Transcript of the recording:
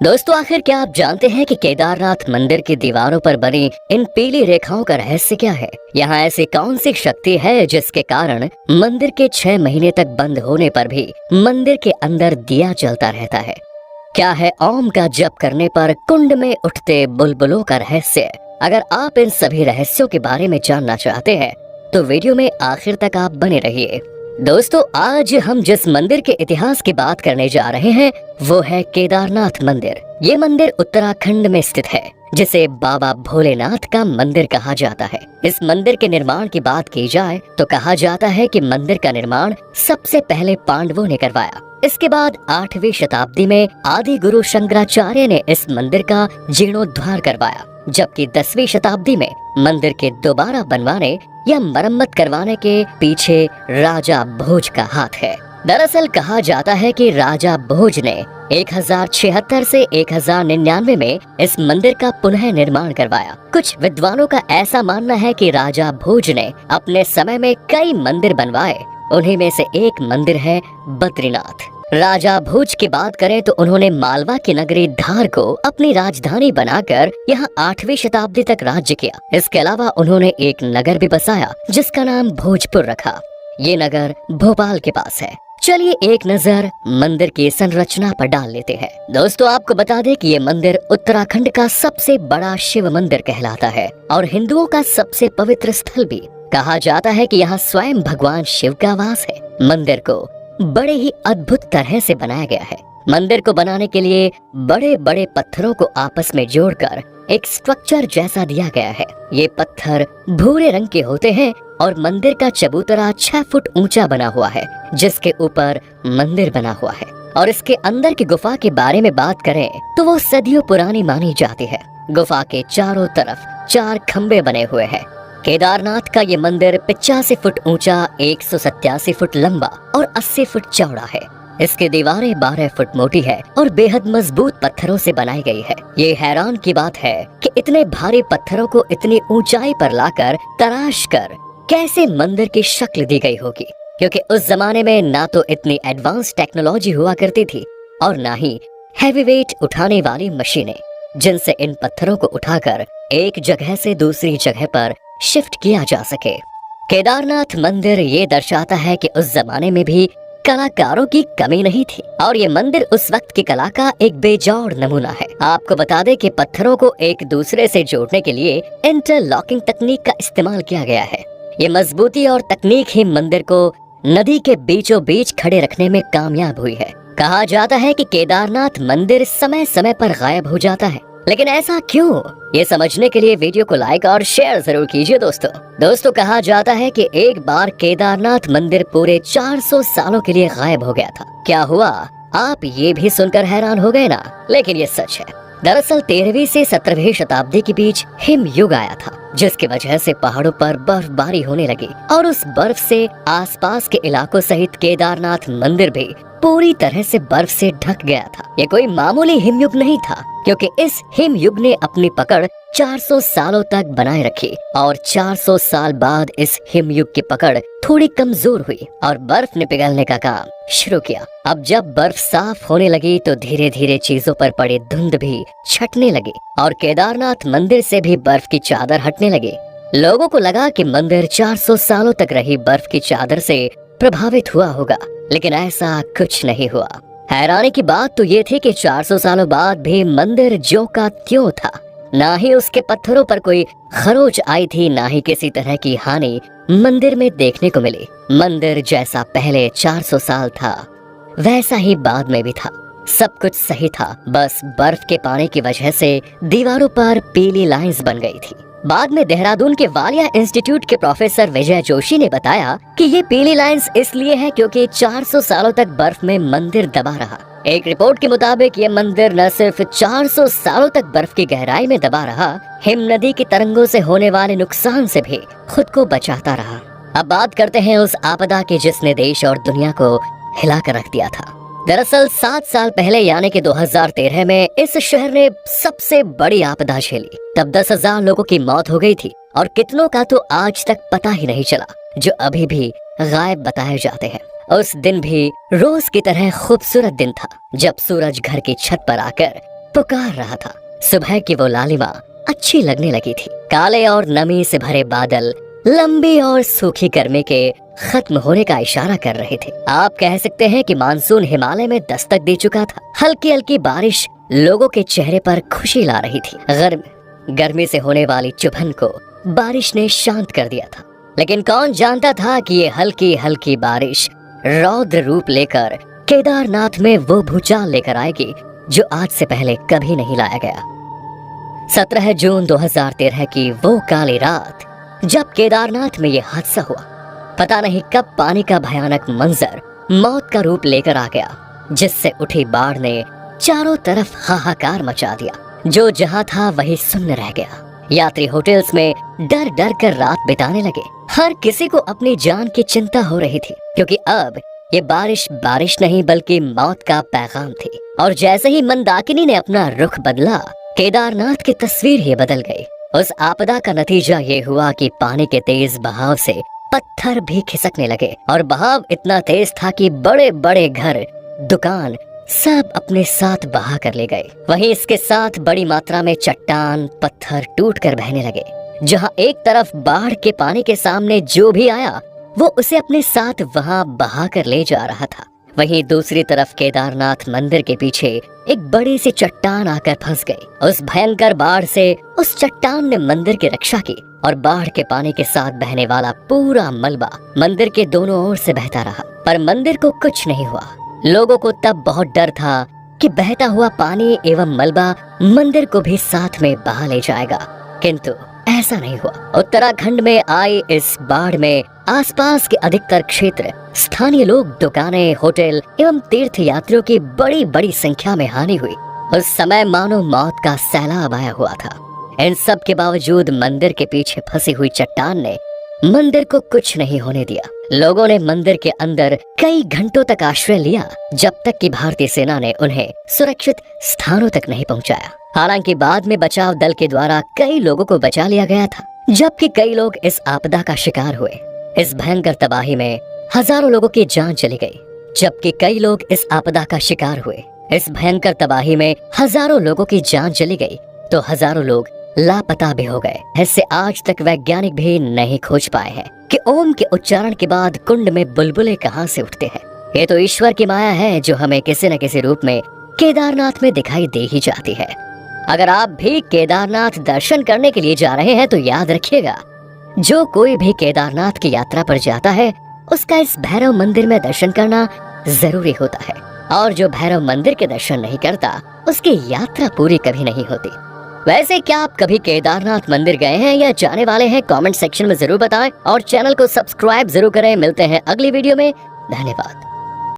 दोस्तों, आखिर क्या आप जानते हैं कि केदारनाथ मंदिर की दीवारों पर बनी इन पीली रेखाओं का रहस्य क्या है? यहाँ ऐसी कौन सी शक्ति है जिसके कारण मंदिर के 6 महीने तक बंद होने पर भी मंदिर के अंदर दिया जलता रहता है? क्या है ओम का जप करने पर कुंड में उठते बुलबुलों का रहस्य? अगर आप इन सभी रहस्यों के बारे में जानना चाहते हैं तो वीडियो में आखिर तक आप बने रहिए। दोस्तों, आज हम जिस मंदिर के इतिहास की बात करने जा रहे हैं वो है केदारनाथ मंदिर। ये मंदिर उत्तराखंड में स्थित है, जिसे बाबा भोलेनाथ का मंदिर कहा जाता है। इस मंदिर के निर्माण की बात की जाए तो कहा जाता है कि मंदिर का निर्माण सबसे पहले पांडवों ने करवाया। इसके बाद 8वीं शताब्दी में आदि गुरु शंकराचार्य ने इस मंदिर का जीर्णोद्धार करवाया, जबकि 10वीं शताब्दी में मंदिर के दोबारा बनवाने या मरम्मत करवाने के पीछे राजा भोज का हाथ है। दरअसल कहा जाता है कि राजा भोज ने 1076 से 1099 में इस मंदिर का पुनः निर्माण करवाया। कुछ विद्वानों का ऐसा मानना है कि राजा भोज ने अपने समय में कई मंदिर बनवाए, उन्हीं में से एक मंदिर है बद्रीनाथ। राजा भोज की बात करें तो उन्होंने मालवा की नगरी धार को अपनी राजधानी बनाकर यहाँ 8वीं शताब्दी तक राज्य किया। इसके अलावा उन्होंने एक नगर भी बसाया जिसका नाम भोजपुर रखा। ये नगर भोपाल के पास है। चलिए एक नजर मंदिर की संरचना पर डाल लेते हैं। दोस्तों, आपको बता दें कि ये मंदिर उत्तराखंड का सबसे बड़ा शिव मंदिर कहलाता है और हिंदुओं का सबसे पवित्र स्थल भी। कहा जाता है कि यहाँ स्वयं भगवान शिव का वास है। मंदिर को बड़े ही अद्भुत तरह से बनाया गया है। मंदिर को बनाने के लिए बड़े बड़े पत्थरों को आपस में जोड़कर एक स्ट्रक्चर जैसा दिया गया है। ये पत्थर भूरे रंग के होते हैं और मंदिर का चबूतरा 6 फुट ऊंचा बना हुआ है, जिसके ऊपर मंदिर बना हुआ है। और इसके अंदर की गुफा के बारे में बात करें तो वो सदियों पुरानी मानी जाती है। गुफा के चारों तरफ 4 खंबे बने हुए हैं। केदारनाथ का ये मंदिर 85 फुट ऊंचा, 187 फुट लंबा और 80 फुट चौड़ा है। इसकी दीवारें 12 फुट मोटी है और बेहद मजबूत पत्थरों से बनाई गई है। ये हैरान की बात है कि इतने भारी पत्थरों को इतनी ऊंचाई पर लाकर तराश कर कैसे मंदिर की शक्ल दी गई होगी, क्योंकि उस जमाने में ना तो इतनी एडवांस टेक्नोलॉजी हुआ करती थी और ना ही हैवी वेट उठाने वाली मशीनें, जिनसे इन पत्थरों को उठाकर एक जगह से दूसरी जगह पर शिफ्ट किया जा सके। केदारनाथ मंदिर ये दर्शाता है कि उस जमाने में भी कलाकारों की कमी नहीं थी और ये मंदिर उस वक्त की कला का एक बेजोड़ नमूना है। आपको बता दें कि पत्थरों को एक दूसरे से जोड़ने के लिए इंटरलॉकिंग तकनीक का इस्तेमाल किया गया है। ये मजबूती और तकनीक ही मंदिर को नदी के बीचों बीच खड़े रखने में कामयाब हुई है। कहा जाता है कि केदारनाथ मंदिर समय समय पर गायब हो जाता है, लेकिन ऐसा क्यों? ये समझने के लिए वीडियो को लाइक और शेयर जरूर कीजिए। दोस्तों, कहा जाता है कि एक बार केदारनाथ मंदिर पूरे 400 सालों के लिए गायब हो गया था। क्या हुआ? आप ये भी सुनकर हैरान हो गए ना? लेकिन ये सच है। दरअसल 13वीं से 17वीं शताब्दी के बीच हिम युग आया था, जिसकी वजह से पहाड़ों पर बर्फबारी होने लगी और उस बर्फ से आसपास के इलाकों सहित केदारनाथ मंदिर भी पूरी तरह से बर्फ से ढक गया था। ये कोई मामूली हिमयुग नहीं था, क्योंकि इस हिमयुग ने अपनी पकड़ 400 सालों तक बनाए रखी और 400 साल बाद इस हिमयुग की पकड़ थोड़ी कमजोर हुई और बर्फ ने पिघलने का काम शुरू किया। अब जब बर्फ साफ होने लगी तो धीरे धीरे चीजों पर पड़ी धुंध भी छटने लगी और केदारनाथ मंदिर से भी बर्फ की चादर हटने लगी। लोगों को लगा कि मंदिर 400 सालों तक रही बर्फ की चादर से प्रभावित हुआ होगा, लेकिन ऐसा कुछ नहीं हुआ। हैरानी की बात तो ये थी कि 400 सालों बाद भी मंदिर ज्यों का त्यों था। ना ही उसके पत्थरों पर कोई खरोच आई थी, ना ही किसी तरह की हानि मंदिर में देखने को मिली। मंदिर जैसा पहले 400 साल था वैसा ही बाद में भी था। सब कुछ सही था, बस बर्फ के पानी की वजह से दीवारों पर पीली लाइंस बन गई थी। बाद में देहरादून के वालिया इंस्टीट्यूट के प्रोफेसर विजय जोशी ने बताया कि ये पीली लाइंस इसलिए है क्योंकि 400 सालों तक बर्फ में मंदिर दबा रहा। एक रिपोर्ट के मुताबिक ये मंदिर न सिर्फ 400 सालों तक बर्फ की गहराई में दबा रहा, हिम नदी की तरंगों से होने वाले नुकसान से भी खुद को बचाता रहा। अब बात करते हैं उस आपदा की जिसने देश और दुनिया को हिला कर रख दिया था। दरअसल 7 साल पहले यानी कि 2013 में इस शहर ने सबसे बड़ी आपदा झेली। तब 10,000 लोगों की मौत हो गई थी और कितनों का तो आज तक पता ही नहीं चला, जो अभी भी गायब बताए जाते हैं। उस दिन भी रोज की तरह खूबसूरत दिन था, जब सूरज घर की छत पर आकर पुकार रहा था। सुबह की वो लालिमा अच्छी लगने लगी थी। काले और नमी से भरे बादल लंबी और सूखी गर्मी के खत्म होने का इशारा कर रहे थे। आप कह सकते हैं कि मानसून हिमालय में दस्तक दे चुका था। हल्की हल्की बारिश लोगों के चेहरे पर खुशी ला रही थी। गर्मी से होने वाली चुभन को बारिश ने शांत कर दिया था। लेकिन कौन जानता था कि ये हल्की हल्की बारिश रौद्र रूप लेकर केदारनाथ में वो भूचाल लेकर आएगी जो आज से पहले कभी नहीं लाया गया। 17 जून 2013 की वो काली रात जब केदारनाथ में ये हादसा हुआ। पता नहीं कब पानी का भयानक मंजर मौत का रूप लेकर आ गया, जिससे उठी बाढ़ ने चारों तरफ हाहाकार मचा दिया। जो जहां था वही सुन्न रह गया। यात्री होटल्स में डर डर कर रात बिताने लगे। हर किसी को अपनी जान की चिंता हो रही थी, क्योंकि अब ये बारिश नहीं बल्कि मौत का पैगाम थी। और जैसे ही मंदाकिनी ने अपना रुख बदला, केदारनाथ की तस्वीर ही बदल गई। उस आपदा का नतीजा ये हुआ कि पानी के तेज बहाव से पत्थर भी खिसकने लगे और बहाव इतना तेज था कि बड़े बड़े घर, दुकान सब अपने साथ बहा कर ले गए। वहीं इसके साथ बड़ी मात्रा में चट्टान पत्थर टूट कर बहने लगे। जहां एक तरफ बाढ़ के पानी के सामने जो भी आया वो उसे अपने साथ वहां बहा कर ले जा रहा था, वहीं दूसरी तरफ केदारनाथ मंदिर के पीछे एक बड़ी सी चट्टान आकर फंस गई। उस भयंकर बाढ़ से उस चट्टान ने मंदिर की रक्षा की और बाढ़ के पानी के साथ बहने वाला पूरा मलबा मंदिर के दोनों ओर से बहता रहा, पर मंदिर को कुछ नहीं हुआ। लोगों को तब बहुत डर था कि बहता हुआ पानी एवं मलबा मंदिर को भी साथ में बहा ले जाएगा, किंतु ऐसा नहीं हुआ। उत्तराखंड में आई इस बाढ़ में आसपास के अधिकतर क्षेत्र, स्थानीय लोग, दुकानें, होटल एवं तीर्थ यात्रियों की बड़ी बड़ी संख्या में हानि हुई। उस समय मानो मौत का सैलाब आया हुआ था। इन सब के बावजूद मंदिर के पीछे फंसी हुई चट्टान ने मंदिर को कुछ नहीं होने दिया। लोगों ने मंदिर के अंदर कई घंटों तक आश्रय लिया, जब तक कि भारतीय सेना ने उन्हें सुरक्षित स्थानों तक नहीं पहुंचाया। हालांकि बाद में बचाव दल के द्वारा कई लोगों को बचा लिया गया था, जबकि कई लोग इस आपदा का शिकार हुए। इस भयंकर तबाही में हजारों लोगों की जान चली गई, जबकि कई लोग इस आपदा का शिकार हुए। इस भयंकर तबाही में हजारों लोगों की जान चली गई तो हजारों लोग लापता भी हो गए। इससे आज तक वैज्ञानिक भी नहीं खोज पाए हैं कि ओम के उच्चारण के बाद कुंड में बुलबुले कहां से उठते हैं। ये तो ईश्वर की माया है जो हमें किसी न किसी रूप में केदारनाथ में दिखाई दे ही जाती है। अगर आप भी केदारनाथ दर्शन करने के लिए जा रहे हैं तो याद रखिएगा, जो कोई भी केदारनाथ की यात्रा पर जाता है उसका इस भैरव मंदिर में दर्शन करना जरूरी होता है, और जो भैरव मंदिर के दर्शन नहीं करता उसकी यात्रा पूरी कभी नहीं होती। वैसे क्या आप कभी केदारनाथ मंदिर गए हैं या जाने वाले हैं? कमेंट सेक्शन में जरूर बताएं और चैनल को सब्सक्राइब जरूर करें। मिलते हैं अगली वीडियो में। धन्यवाद।